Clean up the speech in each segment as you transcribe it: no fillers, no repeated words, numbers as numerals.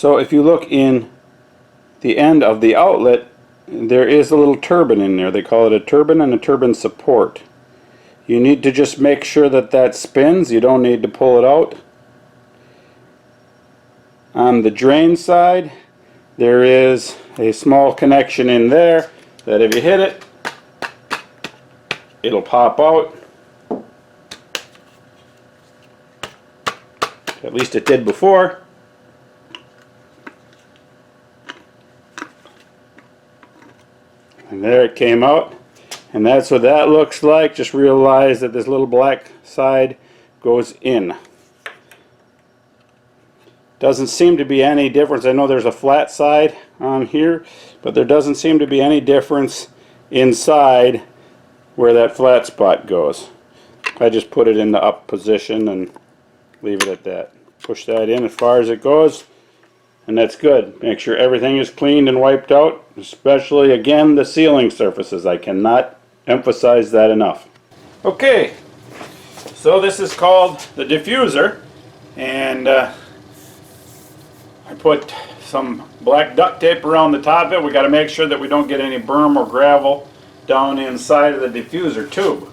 So if you look in the end of the outlet, there is a little turbine in there. They call it a turbine and a turbine support. You need to just make sure that that spins. You don't need to pull it out. On the drain side, there is a small connection in there that if you hit it, it'll pop out. At least it did before. And there it came out. And that's what that looks like. Just realize that this little black side goes in. Doesn't seem to be any difference. I know there's a flat side on here, but there doesn't seem to be any difference inside where that flat spot goes. I just put it in the up position and leave it at that. Push that in as far as it goes, and that's good. Make sure everything is cleaned and wiped out, especially, again, the sealing surfaces. I cannot emphasize that enough. Okay, so this is called the diffuser, and I put some black duct tape around the top of it. We got to make sure that we don't get any berm or gravel down inside of the diffuser tube.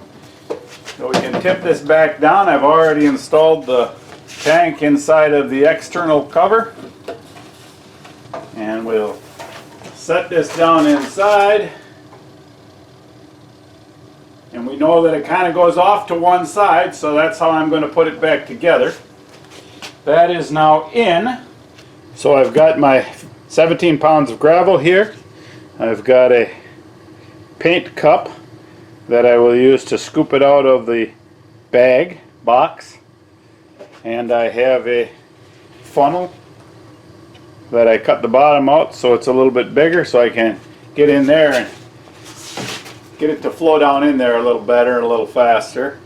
So we can tip this back down. I've already installed the tank inside of the external cover, and we'll set this down inside. And we know that it kind of goes off to one side, so that's how I'm going to put it back together. That is now in. So I've got my 17 pounds of gravel here. I've got a paint cup that I will use to scoop it out of the box. And I have a funnel that I cut the bottom out so it's a little bit bigger, so I can get in there and get it to flow down in there a little better and a little faster.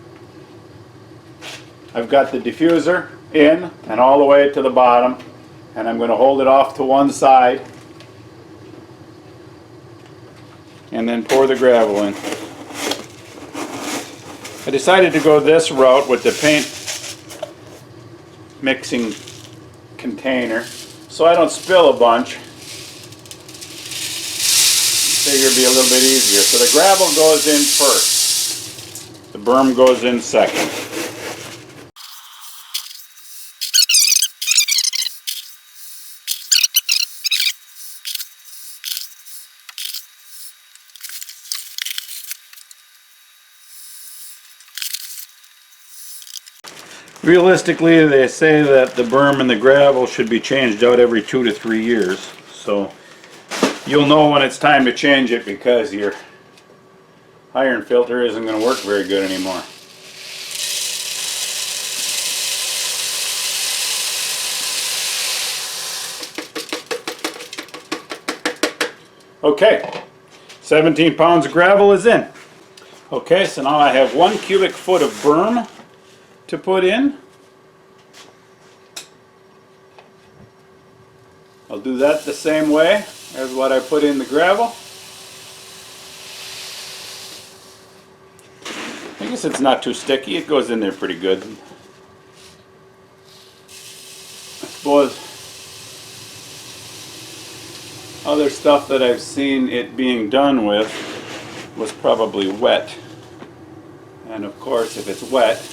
I've got the diffuser in and all the way to the bottom, and I'm going to hold it off to one side and then pour the gravel in. I decided to go this route with the paint mixing container so I don't spill a bunch. Figure it'd be a little bit easier. So the gravel goes in first. The berm goes in second. Realistically, they say that the berm and the gravel should be changed out every 2 to 3 years. So you'll know when it's time to change it because your iron filter isn't going to work very good anymore. Okay, 17 pounds of gravel is in. Okay, so now I have 1 cubic foot of berm to put in. I'll do that the same way as what I put in the gravel. I guess it's not too sticky. It goes in there pretty good. I suppose other stuff that I've seen it being done with was probably wet. And of course, if it's wet,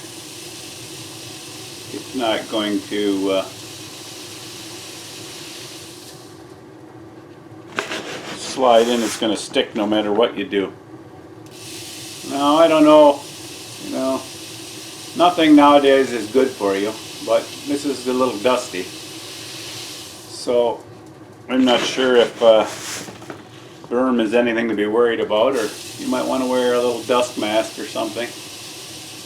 it's not going to slide in. It's going to stick no matter what you do. Now, I don't know, you know, nothing nowadays is good for you, but this is a little dusty. So I'm not sure if berm is anything to be worried about, or you might want to wear a little dust mask or something,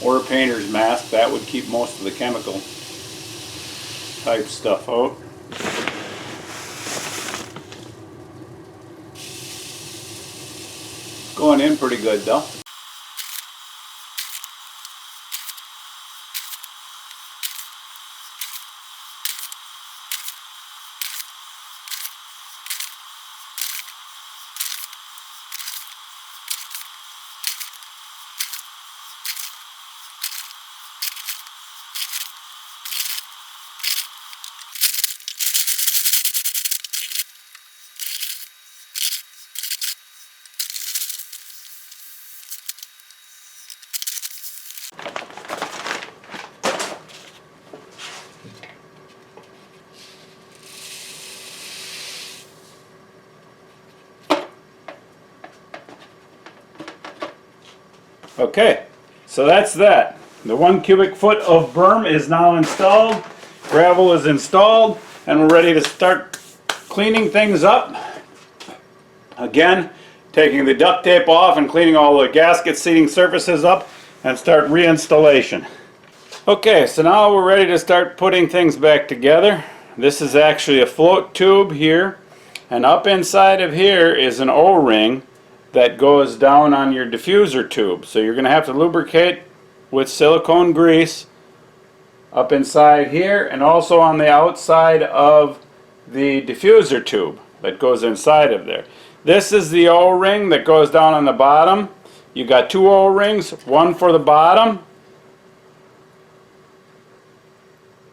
or a painter's mask. That would keep most of the chemical type stuff out. Going in pretty good though. Okay, so that's that. The 1 cubic foot of berm is now installed, gravel is installed, and we're ready to start cleaning things up. Again, taking the duct tape off and cleaning all the gasket seating surfaces up and start reinstallation. Okay, so now we're ready to start putting things back together. This is actually a float tube here, and up inside of here is an O-ring that goes down on your diffuser tube. So you're going to have to lubricate with silicone grease up inside here and also on the outside of the diffuser tube that goes inside of there. This is the O-ring that goes down on the bottom. You got 2 O-rings, one for the bottom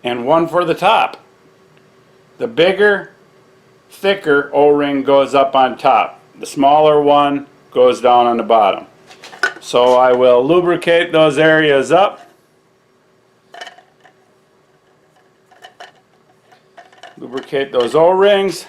and one for the top. The bigger, thicker O-ring goes up on top. The smaller one goes down on the bottom. So I will lubricate those areas up. Lubricate those O-rings.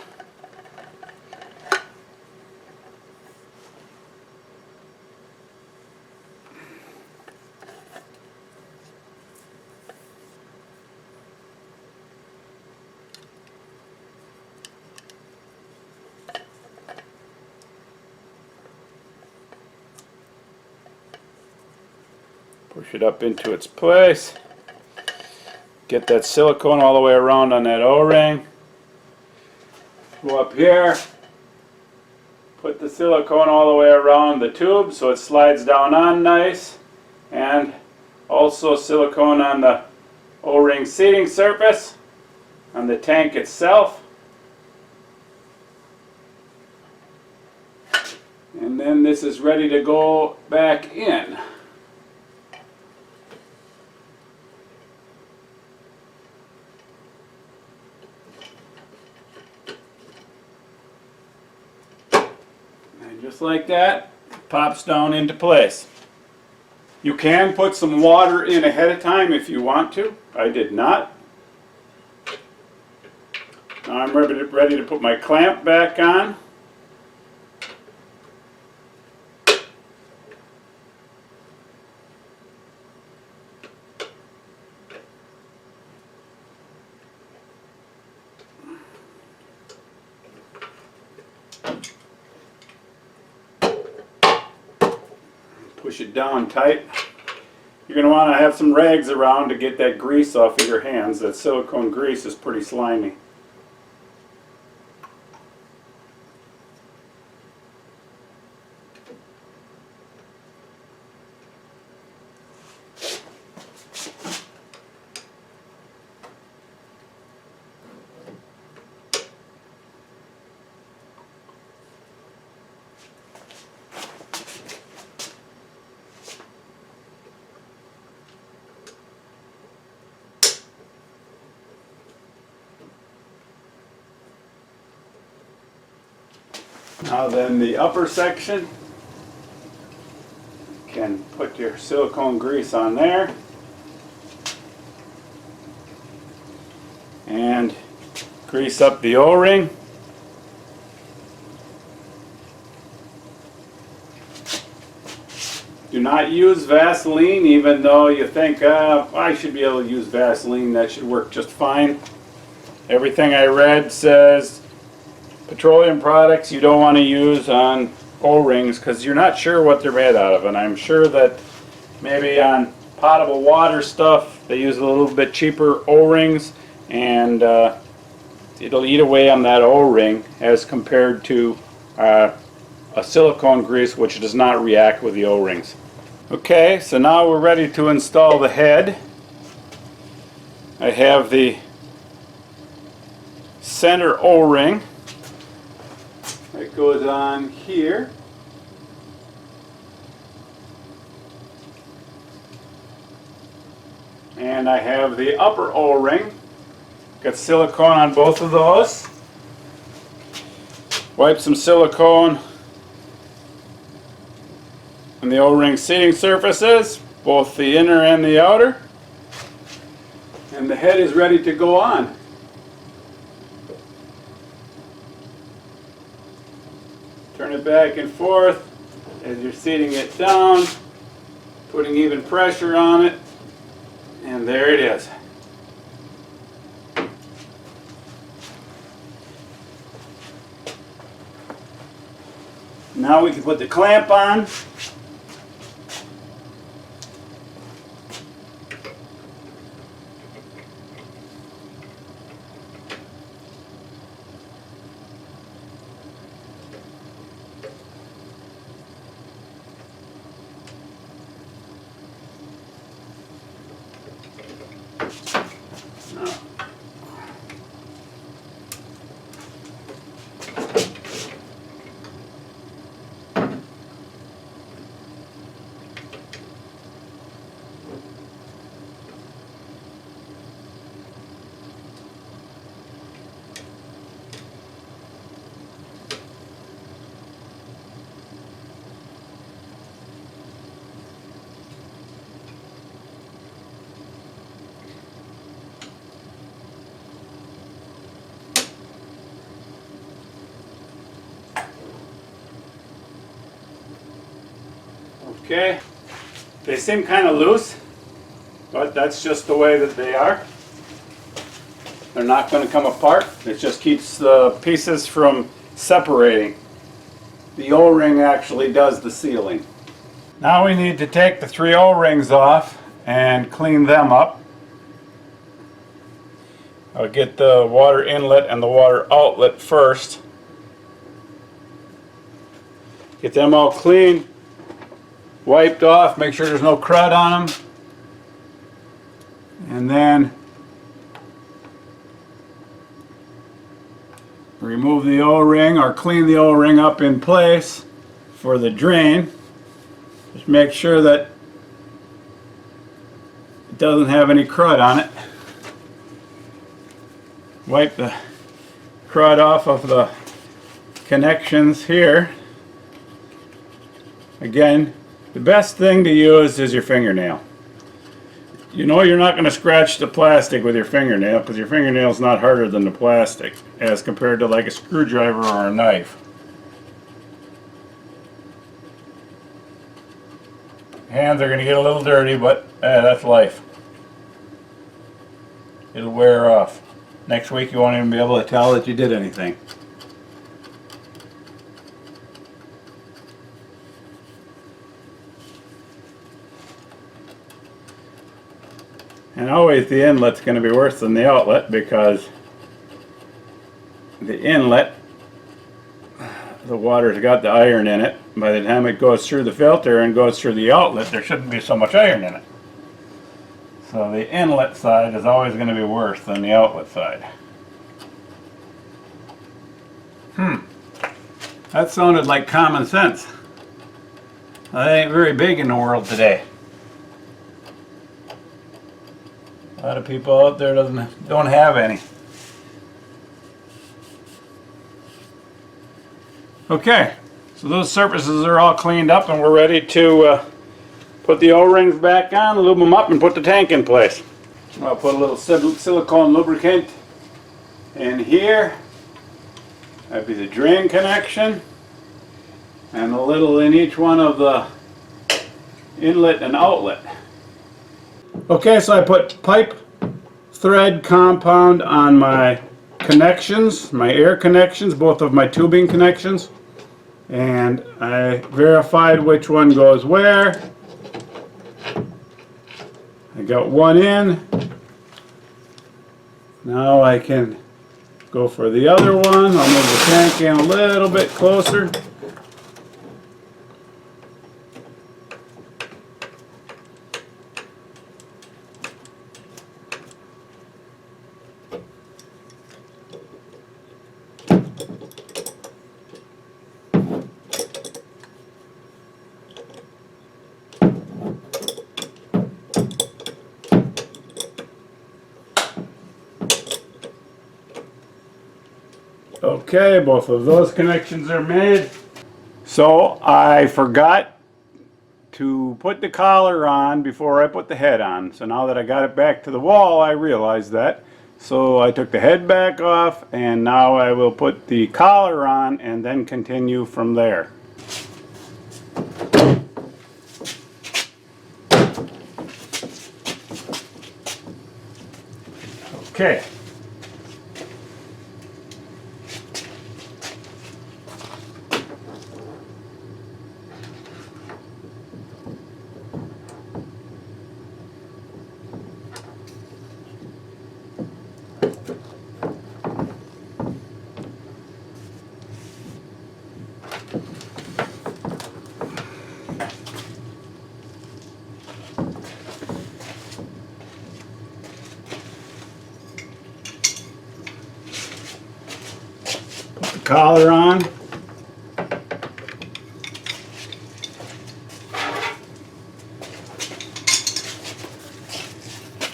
Push it up into its place. Get that silicone all the way around on that O-ring. Go up here. Put the silicone all the way around the tube so it slides down on nice. And also silicone on the O-ring seating surface, on the tank itself. And then this is ready to go back in. Just like that, it pops down into place. You can put some water in ahead of time if you want to. I did not. Now I'm ready to put my clamp back on. Push it down tight. You're going to want to have some rags around to get that grease off of your hands. That silicone grease is pretty slimy. Now then, the upper section, you can put your silicone grease on there and grease up the O-ring. Do not use Vaseline, even though you think, I should be able to use Vaseline, that should work just fine. Everything I read says petroleum products you don't want to use on O-rings because you're not sure what they're made out of, and I'm sure that maybe on potable water stuff they use a little bit cheaper O-rings, and it'll eat away on that O-ring as compared to a silicone grease which does not react with the O-rings. Okay, so now we're ready to install the head. I have the center O-ring that goes on here. And I have the upper O-ring. Got silicone on both of those. Wipe some silicone on the O-ring seating surfaces, both the inner and the outer. And the head is ready to go on. Turn it back and forth as you're seating it down. Putting even pressure on it, and there it is. Now we can put the clamp on. Okay, they seem kind of loose, but that's just the way that they are. They're not going to come apart. It just keeps the pieces from separating. The O-ring actually does the sealing. Now we need to take the 3 O-rings off and clean them up. I'll get the water inlet and the water outlet first. Get them all clean, wiped off, make sure there's no crud on them, and then remove the O-ring or clean the O-ring up in place for the drain. Just make sure that it doesn't have any crud on it. Wipe the crud off of the connections here. Again, the best thing to use is your fingernail. You know you're not going to scratch the plastic with your fingernail because your fingernail is not harder than the plastic as compared to like a screwdriver or a knife. Hands are going to get a little dirty, but that's life. It'll wear off. Next week you won't even be able to tell that you did anything. And always the inlet's going to be worse than the outlet because the inlet, the water's got the iron in it. By the time it goes through the filter and goes through the outlet, there shouldn't be so much iron in it. So the inlet side is always going to be worse than the outlet side. That sounded like common sense. That ain't very big in the world today. A lot of people out there don't have any. Okay, so those surfaces are all cleaned up and we're ready to put the O-rings back on, lube them up, and put the tank in place. I'll put a little silicone lubricant in here. That'd be the drain connection, and a little in each one of the inlet and outlet. Okay, so I put pipe thread compound on my connections, my air connections, both of my tubing connections, and I verified which one goes where. I got one in. Now I can go for the other one. I'll move the tank in a little bit closer. Okay, both of those connections are made. So I forgot to put the collar on before I put the head on. So now that I got it back to the wall, I realized that. So I took the head back off, and now I will put the collar on and then continue from there. Okay. Put the collar on.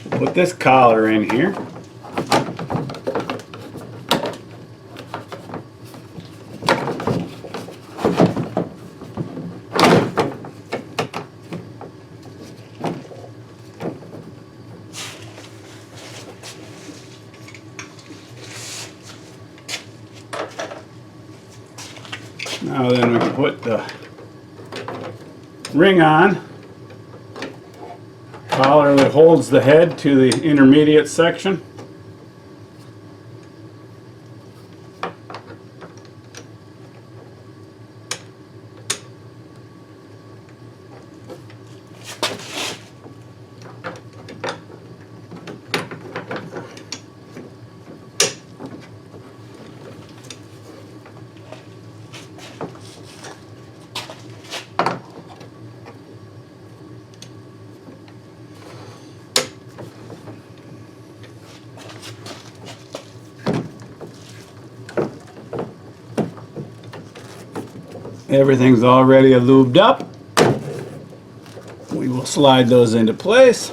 Put this collar in here. Now then we can put the ring on. Collar that holds the head to the intermediate section. Everything's already lubed up. We will slide those into place.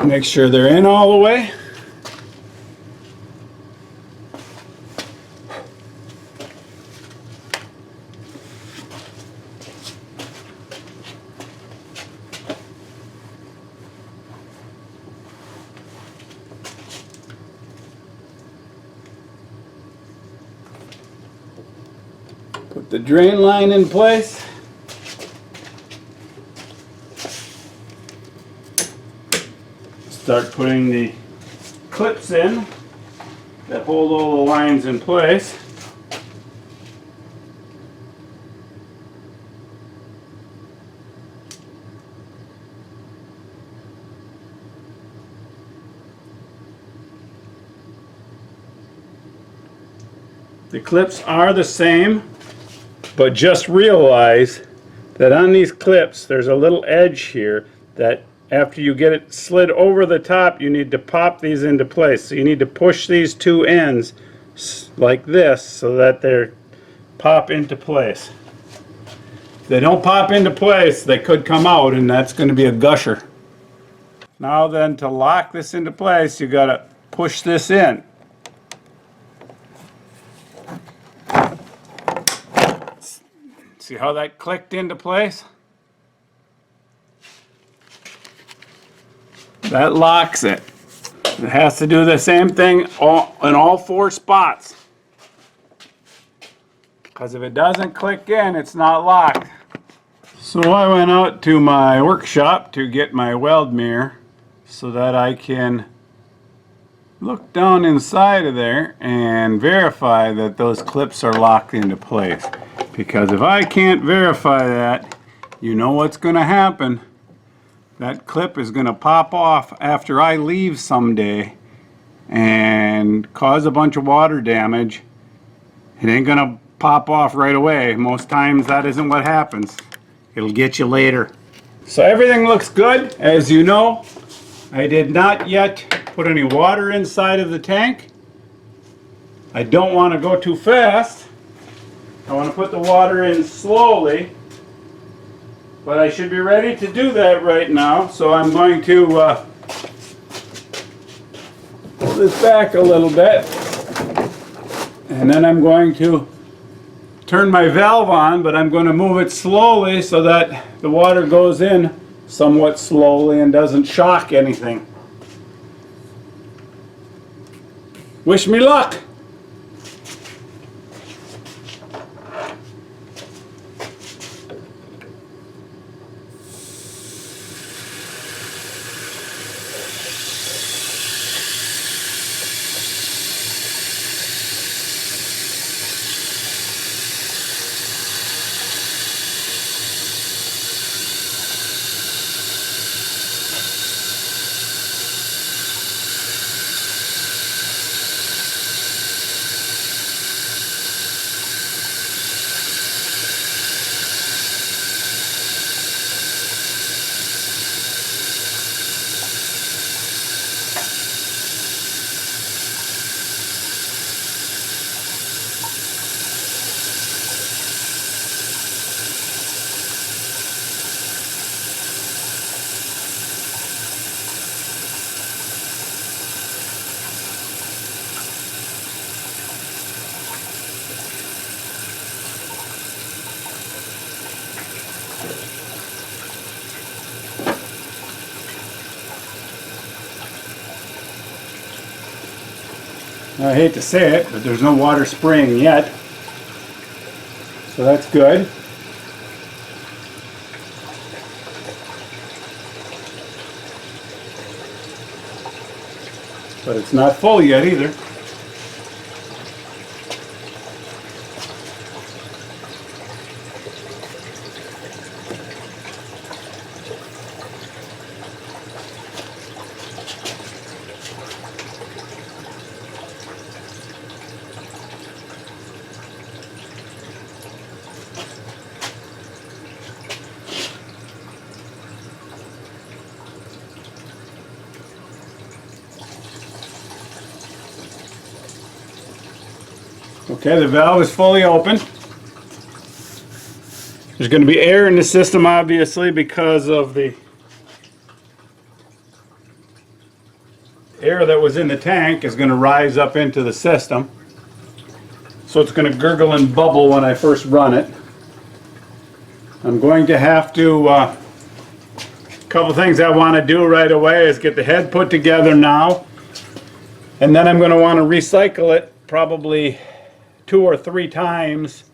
Make sure they're in all the way. Put the drain line in place. Start putting the clips in that hold all the lines in place. The clips are the same, but just realize that on these clips there's a little edge here that after you get it slid over the top, you need to pop these into place. So you need to push these two ends like this so that they pop into place. If they don't pop into place, they could come out, and that's going to be a gusher. Now then, to lock this into place, you got to push this in. See how that clicked into place? That locks it. It has to do the same thing in all four spots. Because if it doesn't click in, it's not locked. So I went out to my workshop to get my weld mirror so that I can look down inside of there and verify that those clips are locked into place. Because if I can't verify that, you know what's going to happen. That clip is going to pop off after I leave someday and cause a bunch of water damage. It ain't going to pop off right away. Most times that isn't what happens. It'll get you later. So everything looks good. As you know, I did not yet put any water inside of the tank. I don't want to go too fast. I want to put the water in slowly. But I should be ready to do that right now, so I'm going to pull this back a little bit, and then I'm going to turn my valve on, but I'm going to move it slowly so that the water goes in somewhat slowly and doesn't shock anything. Wish me luck! I hate to say it, but there's no water spraying yet. So that's good. But it's not full yet either. Okay, the valve is fully open. There's going to be air in the system, obviously, because of the air that was in the tank is going to rise up into the system. So it's going to gurgle and bubble when I first run it. I'm going to have to, a couple things I want to do right away is get the head put together now. And then I'm going to want to recycle it probably 2 or 3 times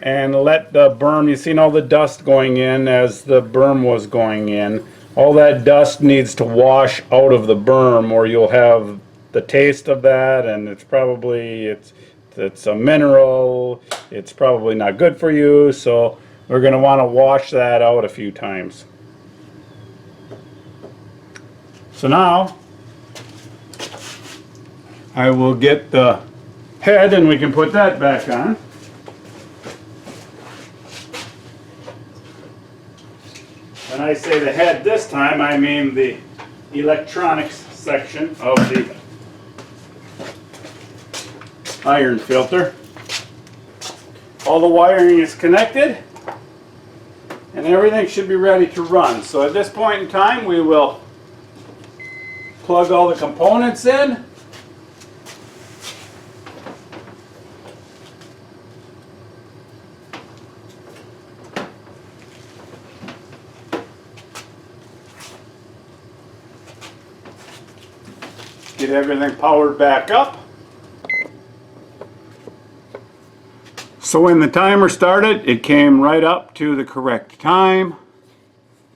and let the berm, you've seen all the dust going in as the berm was going in. All that dust needs to wash out of the berm or you'll have the taste of that, and it's probably, it's a mineral, it's probably not good for you, so we're going to want to wash that out a few times. So now I will get the head and we can put that back on. When I say the head this time, I mean the electronics section of the iron filter. All the wiring is connected and everything should be ready to run. So at this point in time we will plug all the components in. Get everything powered back up. So when the timer started, it came right up to the correct time.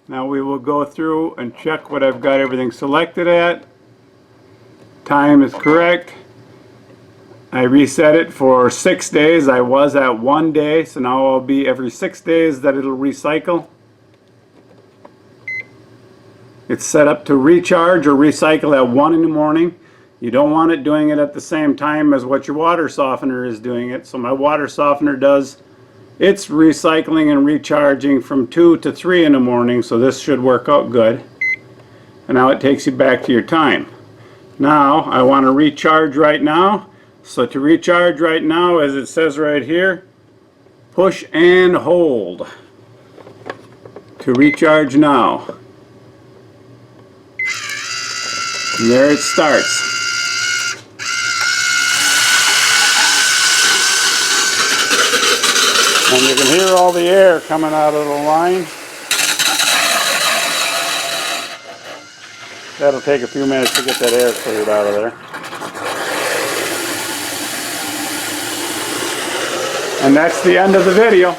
Now we will go through and check what I've got everything selected at. Time is correct. I reset it for 6 days. I was at 1 day, so now I'll be every 6 days that it'll recycle. It's set up to recharge or recycle at 1 in the morning. You don't want it doing it at the same time as what your water softener is doing it. So my water softener does its recycling and recharging from 2 to 3 in the morning, so this should work out good. And now it takes you back to your time. Now I want to recharge right now. So to recharge right now, as it says right here, push and hold to recharge now. And there it starts. And you can hear all the air coming out of the line. That'll take a few minutes to get that air cleared out of there. And that's the end of the video.